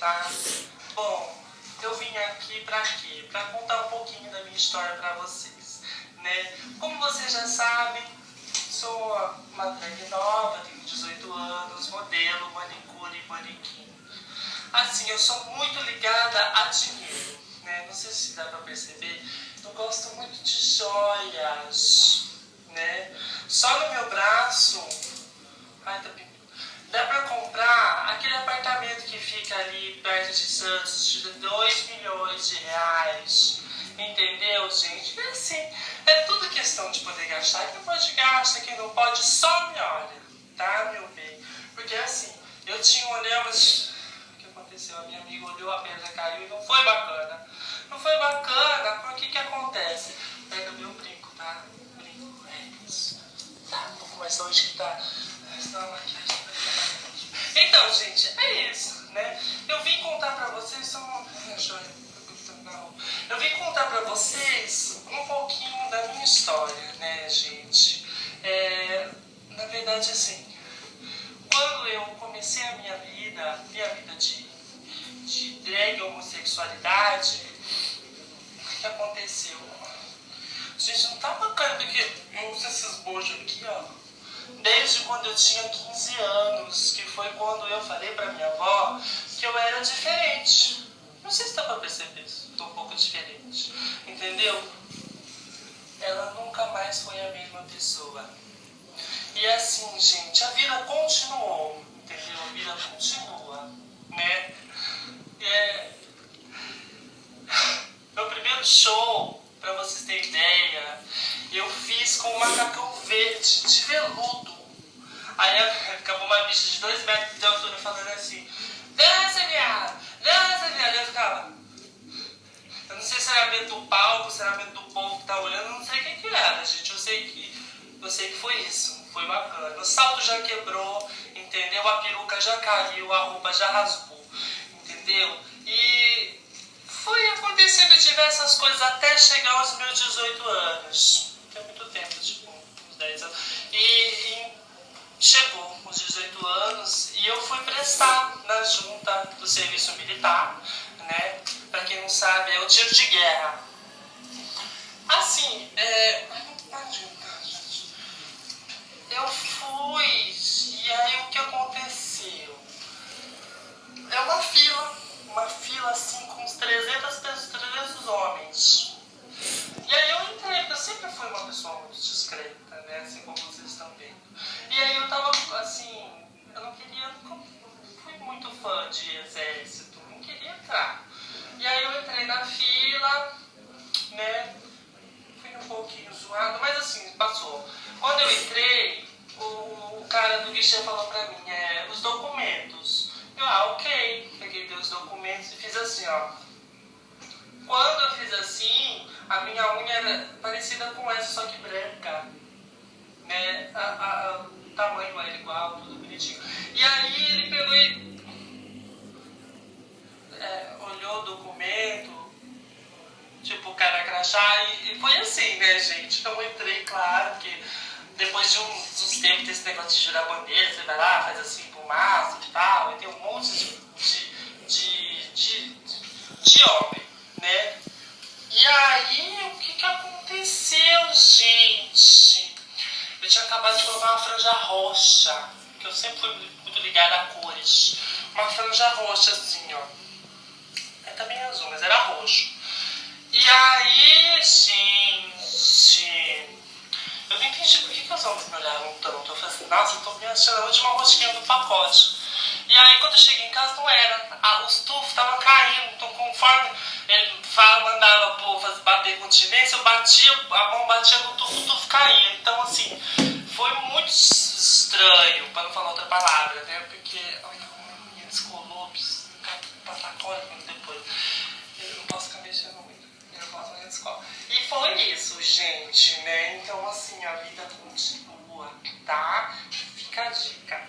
tá? Bom, eu vim aqui pra quê? Pra contar um pouquinho da minha história pra vocês, né? Como vocês já sabem, sou uma drag nova, tenho 18 anos, modelo, manicure e manequim. Assim, eu sou muito ligada a dinheiro, né? Não sei se dá pra perceber, eu gosto muito de joias, né? Só no meu braço, ai, tá bem, dá pra comprar aquele apartamento que fica ali perto de Santos de 2 milhões de reais. Entendeu, gente? É assim, é tudo questão de poder gastar. Quem pode gasta, quem não pode só me olha, tá, meu bem? Porque assim, eu tinha um olhão, mas o que aconteceu? A minha amiga olhou, a pedra caiu e não foi bacana. Não foi bacana, porque que acontece? Pega meu brinco, tá? Brinco, é isso. Tá um pouco mais longe que tá. Então, gente, é isso, né? Eu vim contar pra vocês Eu vim contar pra vocês um pouquinho da minha história, né, gente? Na verdade, assim, quando eu comecei a minha vida de drag homossexualidade, o que aconteceu? Gente, não tá bacana, porque eu uso esses bojos aqui, ó. Desde quando eu tinha 15 anos, que foi quando eu falei pra minha avó que eu era diferente. Não sei se dá pra perceber isso, tô um pouco diferente, entendeu? Ela nunca mais foi a mesma pessoa. E assim, gente, a vida continuou, entendeu? A vida continua, né? Meu primeiro show, pra vocês terem ideia, eu fiz com um macacão verde, de veludo. Aí ficava uma bicha de 2 metros de altura falando assim: dança, viado, dança, viado. Eu ficava, eu não sei se era medo do palco, se era medo do povo que tá olhando, eu não sei quem que era, gente. Eu sei que foi isso, foi bacana. O salto já quebrou, entendeu? A peruca já caiu, a roupa já rasgou, entendeu? E foi acontecendo diversas coisas até chegar aos meus 18 anos. Tem muito tempo, tipo, uns 10 anos. E chegou os 18 anos e eu fui prestar na junta do serviço militar, né? Pra quem não sabe, é o tiro de guerra. Assim, eu fui, e aí o que aconteceu? É uma fila assim com uns 300 homens. E aí eu entrei, porque eu sempre fui uma pessoa muito discreta, né? Assim como vocês estão vendo. E aí eu tava assim, eu não fui muito fã de exército, não queria entrar. E aí eu entrei na fila, né? Fui um pouquinho zoado, mas assim, passou. Quando eu entrei, o cara do guichê falou pra mim, os documentos. Eu, ok, peguei os documentos e fiz assim, ó. Quando eu fiz assim, a minha unha era parecida com essa, só que branca, né? O tamanho era igual, tudo bonitinho. E aí ele pegou e olhou o documento, tipo, cara crachá, e foi assim, né, gente? Então eu entrei, claro, porque depois de uns tempos desse negócio de jurar bandeira, você vai lá, faz assim, pro maço e tal, e tem um monte de homem, né? E aí, o que aconteceu, gente? Eu tinha acabado de colocar uma franja roxa, que eu sempre fui muito ligada a cores. Uma franja roxa, assim, ó. É também azul, mas era roxo. E aí, gente, eu não entendi por que os homens me olhavam tanto. Eu falei assim, nossa, eu tô me achando a última rosquinha do pacote. E aí, quando eu cheguei em casa, não era. Os tufos estavam caindo. Então, conforme ele mandava o povo bater continência, eu batia, a mão batia no tufo, o tufo caía. Então, assim, foi muito estranho, para não falar outra palavra, né? Porque, olha, a minha descolou, passar cola depois. Eu não posso ficar mexendo muito. Eu posso na escola. E foi isso, gente, né? Então, assim, a vida continua, tá? Fica a dica.